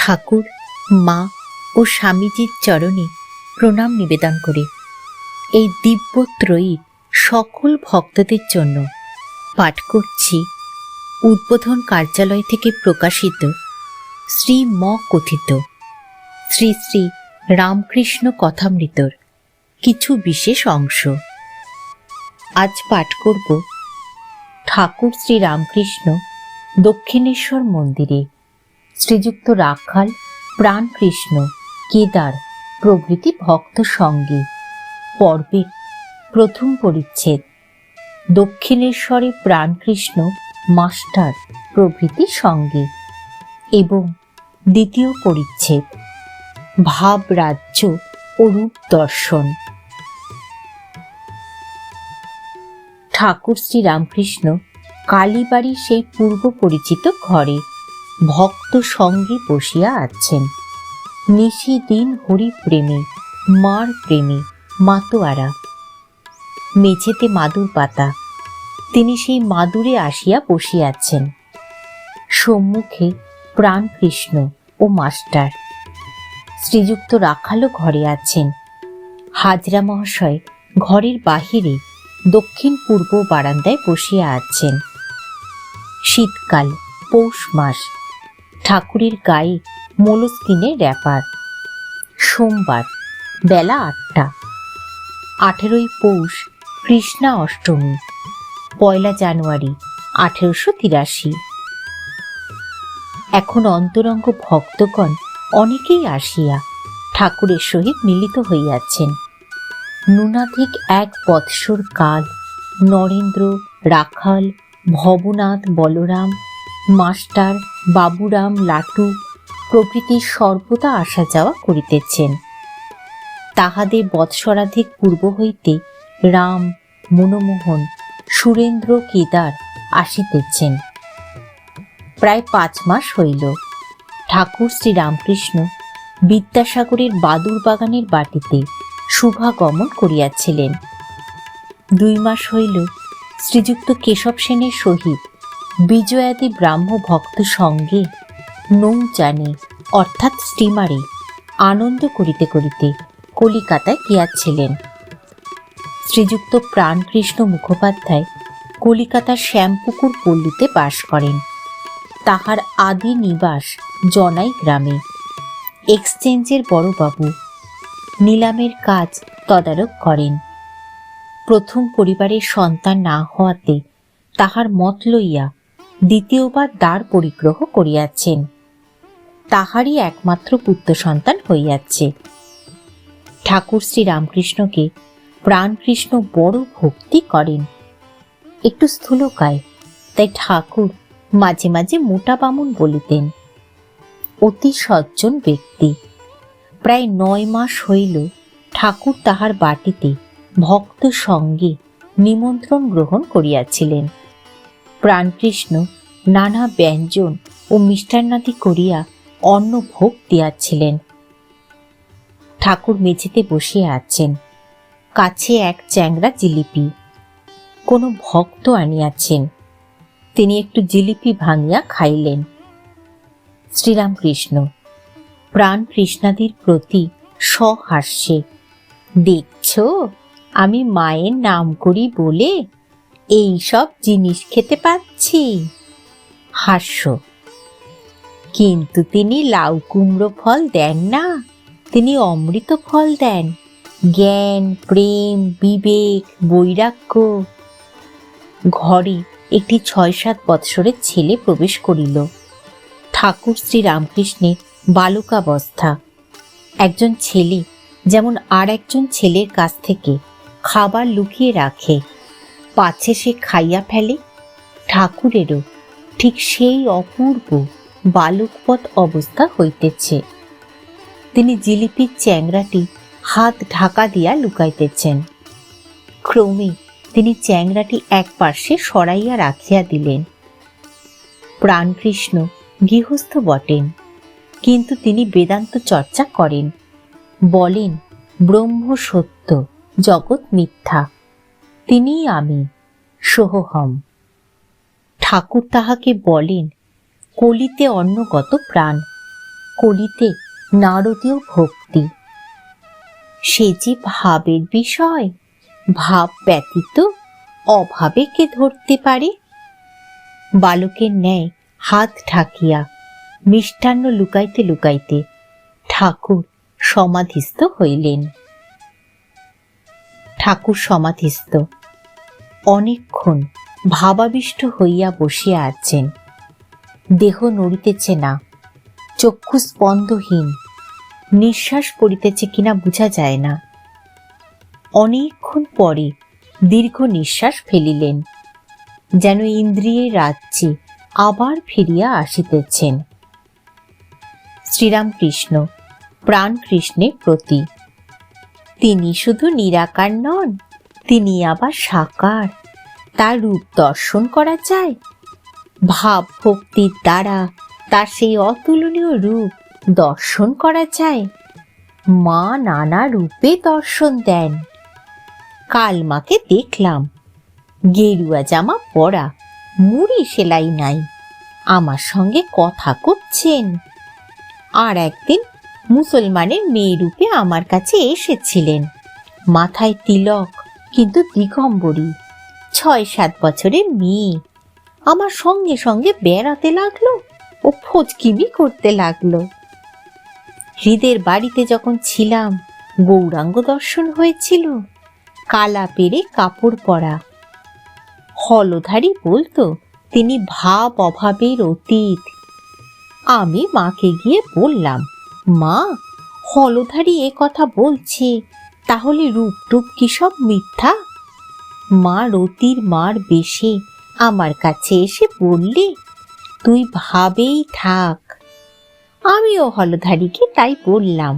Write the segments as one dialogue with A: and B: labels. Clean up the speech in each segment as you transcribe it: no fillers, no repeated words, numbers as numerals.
A: ঠাকুর, মা ও স্বামীজির চরণে প্রণাম নিবেদন করে এই দিব্যত্রয়ী সকল ভক্তদের জন্য পাঠ করছি উদ্বোধন কার্যালয় থেকে প্রকাশিত শ্রী ম কথিত শ্রী শ্রী রামকৃষ্ণ কথামৃতর কিছু বিশেষ অংশ। আজ পাঠ করব ঠাকুর শ্রী রামকৃষ্ণ দক্ষিণেশ্বর মন্দিরে শ্রীযুক্ত রাখাল, প্রাণকৃষ্ণ, কেদার প্রভৃতি ভক্ত সঙ্গে পর্বের প্রথম পরিচ্ছেদ, দক্ষিণেশ্বরে প্রাণকৃষ্ণ মাস্টার প্রভৃতি সঙ্গে, এবং দ্বিতীয় পরিচ্ছেদ, ভাব রাজ্য ও রূপ দর্শন। ঠাকুর শ্রী রামকৃষ্ণ কালীবাড়ির সেই পূর্ব পরিচিত ঘরে ভক্ত সঙ্গে বসিয়া আছেন। নিশি দিন হরি প্রেমে, মার প্রেমে মাতোয়ারা। মেঝেতে মাদুর পাতা, তিনি সেই মাদুরে আসিয়া বসিয়াছেন। সম্মুখে প্রাণকৃষ্ণ ও মাস্টার। শ্রীযুক্ত রাখালও ঘরে আছেন। হাজরা মহাশয় ঘরের বাহিরে দক্ষিণ পূর্ব বারান্দায় বসিয়া আছেন। শীতকাল, পৌষ মাস। ঠাকুরের গায়ে মোলস্কিনের র্যাপার। সোমবার, বেলা 8টা। 18ই পৌষ, কৃষ্ণা অষ্টমী, 1 জানুয়ারি 1883। এখন অন্তরঙ্গ ভক্তগণ অনেকেই আসিয়া ঠাকুরের সহিত মিলিত হইয়াছেন। ন্যূনাধিক 1 বৎসর কাল নরেন্দ্র, রাখাল, ভবনাথ, বলরাম, মাস্টার, বাবুরাম, লাটু প্রভৃতি সর্বদা আসা যাওয়া করিতেছেন। তাহাদের বৎসরাধিক পূর্ব হইতে রাম, মনমোহন, সুরেন্দ্র, কেদার আসিতেছেন। প্রায় 5 মাস হইল ঠাকুর শ্রী রামকৃষ্ণ বিদ্যাসাগরের বাদুর বাগানের বাটিতে শুভাগমন করিয়াছিলেন। 2 মাস হইল শ্রীযুক্ত কেশব সেনের সহিত বিজয়াদি ব্রাহ্ম ভক্ত সঙ্গে নৌযানে অর্থাৎ স্টিমারে আনন্দ করিতে করিতে কলিকাতায় গিয়াছিলেন। শ্রীযুক্ত প্রাণকৃষ্ণ মুখোপাধ্যায় কলিকাতার শ্যামপুকুর পল্লীতে বাস করেন। তাহার আদি নিবাস জনাই গ্রামে। এক্সচেঞ্জের বড়বাবু, নিলামের কাজ তদারক করেন। প্রথম পরিবারের সন্তান না হওয়াতে তাহার মত লইয়া দ্বিতীয়বার দ্বার পরিগ্রহ করিয়াছেন। তাহারই একমাত্র পুত্র সন্তান হইয়াছে। ঠাকুর শ্রী রামকৃষ্ণকে প্রাণকৃষ্ণ বড় ভক্তি করেন। একটু স্থূলকায়, তাই ঠাকুর মাঝে মাঝে মোটা বামুন বলিতেন। অতি সজ্জন ব্যক্তি। প্রায় 9 মাস হইল ঠাকুর তাহার বাটিতে ভক্ত সঙ্গে নিমন্ত্রণ গ্রহণ করিয়াছিলেন। প্রাণকৃষ্ণ নানা ব্যঞ্জন ও মিষ্টান্নাদি করিয়া অন্ন ভোগ দিয়াছিলেন। ঠাকুর মেঝেতে বসিয়া আছেন। কাছে 1 চ্যাংড়া জিলিপি কোনো ভক্ত আনিয়াছেন। তিনি একটু জিলিপি ভাঙিয়া খাইলেন। শ্রীরামকৃষ্ণ প্রাণকৃষ্ণাদির প্রতি সহাস্যে, দেখছ আমি মায়ের নাম করি বলে এই সব জিনিস খেতে পাচ্ছি। হাস্য। কিন্তু তিনি লাউ কুমড়ো ফল দেন না, তিনি অমৃত ফল দেন। জ্ঞান, প্রেম, বিবেক, বৈরাগ্য। ঘরে একটি 6-7 বৎসরের ছেলে প্রবেশ করিল। ঠাকুর শ্রী রামকৃষ্ণের বালকাবস্থা। একজন ছেলে যেমন আর একজন ছেলের কাছ থেকে খাবার লুকিয়ে রাখে, পাছে সে খাইয়া ফেলে, ঠাকুরেরও ঠিক সেই অপূর্ব বালকবৎ অবস্থা হইতেছে। তিনি জিলিপির চ্যাংড়াটি হাত ঢাকা দিয়া লুকাইতেছেন। ক্রমে তিনি চ্যাংড়াটি এক পার্শ্বে সরাইয়া রাখিয়া দিলেন। প্রাণকৃষ্ণ গৃহস্থ বটেন, কিন্তু তিনি বেদান্ত চর্চা করেন। বলেন ব্রহ্ম সত্য, জগৎ মিথ্যা, তিনিই আমি, সোহম। ঠাকুর তাহাকে বলেন কলিতে অন্নগত প্রাণ। কলিতে নারদীয় ভক্তি। সে যে ভাবের বিষয়, ভাব ব্যতীত অভাবে কে ধরতে পারে? বালকের ন্যায় হাত ঢাকিয়া মিষ্টান্ন লুকাইতে লুকাইতে ঠাকুর সমাধিস্থ হইলেন। ঠাকুর সমাধিস্থ অনেকক্ষণ ভাবাবিষ্ট হইয়া বসিয়া আছেন। দেহ নড়িতেছে না, চক্ষু স্পন্দহীন, নিঃশ্বাস পড়িতেছে কিনা বোঝা যায় না। অনেকক্ষণ পরে দীর্ঘ নিঃশ্বাস ফেলিলেন, যেন ইন্দ্রিয়ের রাজ্যে আবার ফিরিয়া আসিতেছেন। শ্রীরামকৃষ্ণ প্রাণ কৃষ্ণের প্রতি। তিনি শুধু নিরাকার নন, তিনি আবার সাকার। তার রূপ দর্শন করা যায়। ভাব ভক্তির দ্বারা তার সেই অতুলনীয় রূপ দর্শন করা যায়। মা নানা রূপে দর্শন দেন। কাল মাকে দেখলাম, গেরুয়া জামা পরা, মুড়ি সেলাই নাই, আমার সঙ্গে কথা করছেন। আর একদিন মুসলমানের মেয়ে রূপে আমার কাছে এসেছিলেন, মাথায় তিলক, কিন্তু দিগম্বরী, 6-7 বছরের মেয়ে। আমার সঙ্গে সঙ্গে বেড়াতে লাগলো ও ফচকিমি করতে লাগলো। হৃদের বাড়িতে যখন ছিলাম, গৌরাঙ্গ দর্শন হয়েছিল, কালা পেরে কাপড় পরা। হলধারী বলতো তিনি ভাব অভাবের অতীত। আমি মাকে গিয়ে বললাম, মা, হলধারী এ কথা বলছে, তাহলে রূপটুপ কি সব মিথ্যা? মা রতির মার বেশে আমার কাছে এসে বললে, তুই ভাবেই থাক। আমিও হলধারীকে তাই বললাম।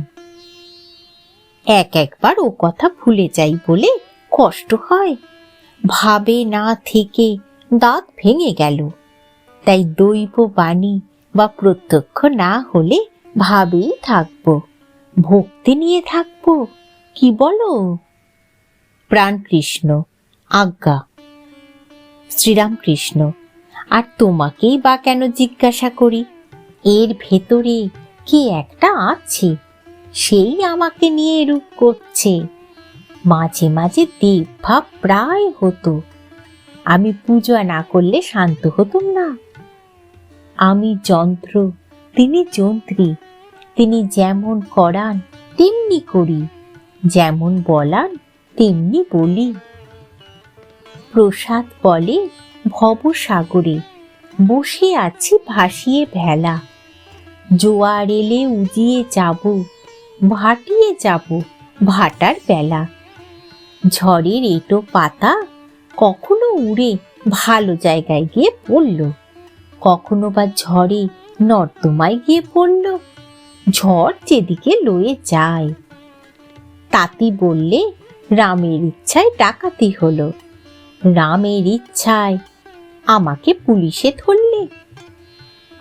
A: একবার ও কথা ভুলে যাই বলে কষ্ট হয়। ভাবে না থেকে দাঁত ভেঙে গেল। তাই দৈব বাণী বা প্রত্যক্ষ না হলে ভাবেই থাকবো, ভক্তি নিয়ে থাকবো, কি বলো? প্রাণ কৃষ্ণ আজ্ঞা। শ্রীরামকৃষ্ণ আর তোমাকেই বা কেন জিজ্ঞাসা করি? এর ভেতরে কি একটা আছে, সেই আমাকে নিয়ে এরূপ করছে। মাঝে মাঝে দেবভাব প্রায় হতো। আমি পূজা না করলে শান্ত হতুম না। আমি যন্ত্র, তিনি যন্ত্রী। তিনি যেমন করান তেমনি করি, যেমন বলান তেমনি বলি। প্রসাদ বলে ভবসাগরে বসে আছি ভাসিয়ে ভেলা। জোয়ার এলে উজিয়ে যাব, ভাটিয়ে যাব ভাটার বেলা। ঝড়ের এঁটো পাতা কখনো উড়ে ভালো জায়গায় গিয়ে পড়ল, কখনো বা ঝড়ে নর্দমায় গিয়ে পড়ল। ঝড় যেদিকে লয়ে যায়। তাতি বললে রামের ইচ্ছায় ডাকাতি হলো, রামের ইচ্ছায় আমাকে পুলিশে ধরলে,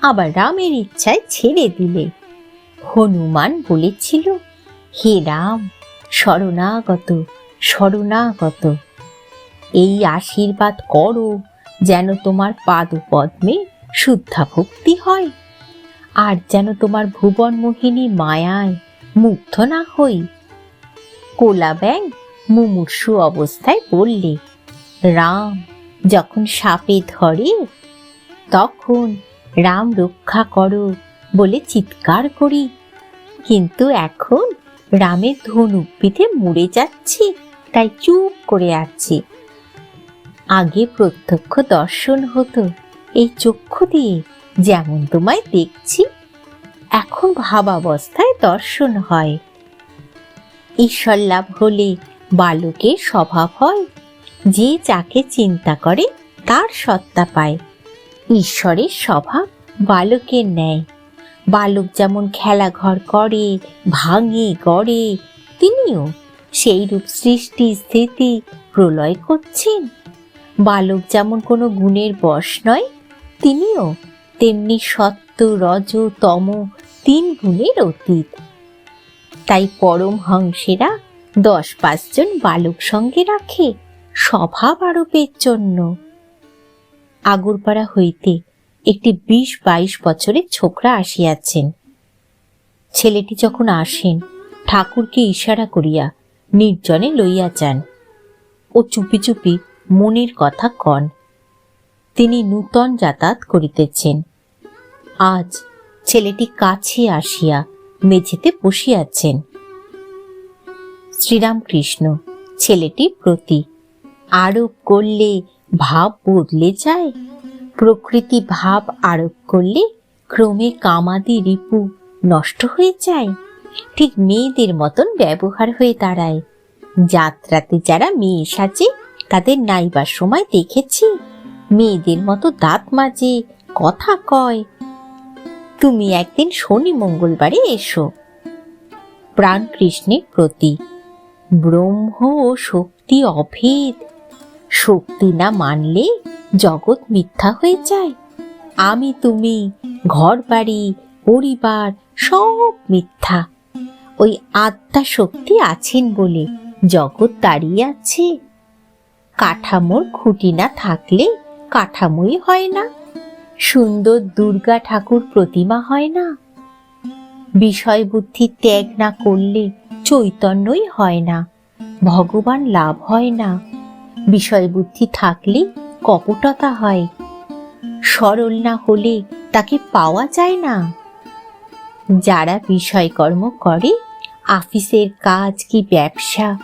A: আবার রামের ইচ্ছায় ছেড়ে দিলে। হনুমান বলেছিল, হে রাম, শরণাগত শরণাগত। এই আশীর্বাদ করো যেন তোমার পাদপদ্মে শুদ্ধা ভক্তি হয়, আর যেন তোমার ভুবন মোহিনী মায়ায় মুগ্ধ না হই। কোলা ব্যাং মুমূর্ষু অবস্থায় বললে, রাম যখন সাপে ধরে তখন রাম রক্ষা করো বলে চিৎকার করি, কিন্তু এখন রামের ধনুক পিঠে মরে যাচ্ছি, তাই চুপ করে আছি। আগে প্রত্যক্ষ দর্শন হতো এই চক্ষু দিয়ে, যেমন তোমায় দেখছি। এখন ভাবাবস্থায় দর্শন হয়। ঈশ্বর লাভ হলে বালকের স্বভাব হয়, যে যাকে চিন্তা করে তার সত্তা পায়। ঈশ্বরের স্বভাব বালকের ন্যায়। বালক যেমন খেলাঘর করে, ভাঙে, গড়ে, তিনিও সেই রূপ সৃষ্টি স্থিতি প্রলয় করছেন। বালক যেমন কোনো গুণের বশ নয়, তিনিও তেমনি সত্য, রজ, তম 3 গুণের অতীত। তাই পরমহংসেরা 10-5 জন বালক সঙ্গে রাখে স্বভাব আরোপের জন্য। আগরপাড়া হইতে একটি 20-22 বছরের ছোকরা আসিয়াছেন। ছেলেটি যখন আসেন, ঠাকুরকে ইশারা করিয়া নির্জনে লইয়া যান ও চুপি চুপি মনের কথা কন। তিনি নূতন যাতায়াত করিতেছেন। আজ ছেলেটি কাছে আসিয়া মেঝেতে বসিয়াছেন। শ্রীরামকৃষ্ণ ছেলেটির প্রতি আরোপ করলে ভাব বদলে যায়। প্রকৃতি ভাব আরোপ করলে ক্রমে কামাদি রিপু নষ্ট হয়ে যায়। ঠিক মেয়েদের মতন ব্যবহার হয়ে দাঁড়ায়। যাত্রাতে যারা মেয়ে সাজে তাদের নাইবার সময় দেখেছি মেয়েদের মতো দাঁত মাজে, কথা কয়। তুমি একদিন শনি মঙ্গলবারে এসো। প্রাণকৃষ্ণের প্রতি ব্রহ্ম ও শক্তি অভেদ। শক্তি না মানলে জগৎ মিথ্যা হয়ে যায়। আমি তুমি, ঘর বাড়ি, পরিবার সব মিথ্যা। ওই আত্মা শক্তি আছেন বলে জগৎ দাঁড়িয়ে আছে। কাঠামোর খুঁটি না থাকলে কাঠামোই হয় না। সুন্দর দুর্গা ঠাকুর প্রতিমা হয় না। বিষয় বুদ্ধি ত্যাগ না করলে চৈতন্যই হয় না। ভগবান লাভ হয় না। বিষয় বুদ্ধি থাকলে কপটতা হয়। সরল না হলে তাকে পাওয়া যায় না। যারা বিষয়কর্ম করে, আফিসের কাজ কি ব্যবসা,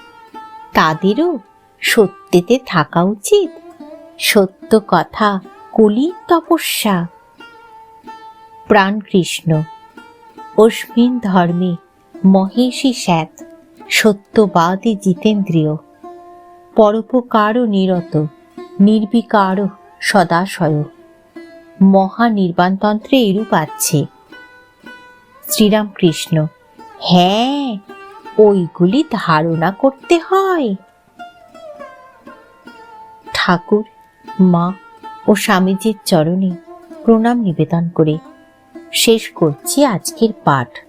A: তাদেরও সত্যেতে থাকা উচিত। সত্য কথা কলির তপস্যা। প্রাণকৃষ্ণ অস্মিন ধর্মে মহেশী স্যাত, সত্যবাদী জিতেন্দ্রিয়, পরোপকারও নিরত, নির্বিকারও সদাশয়। মহানির্বাণতন্ত্রে এরূপ আছে। শ্রীরামকৃষ্ণ হ্যাঁ, ওইগুলি ধারণা করতে হয়। ঠাকুর, মা ও স্বামীজির চরণে প্রণাম নিবেদন করে শেষ করছি আজকের পাঠ।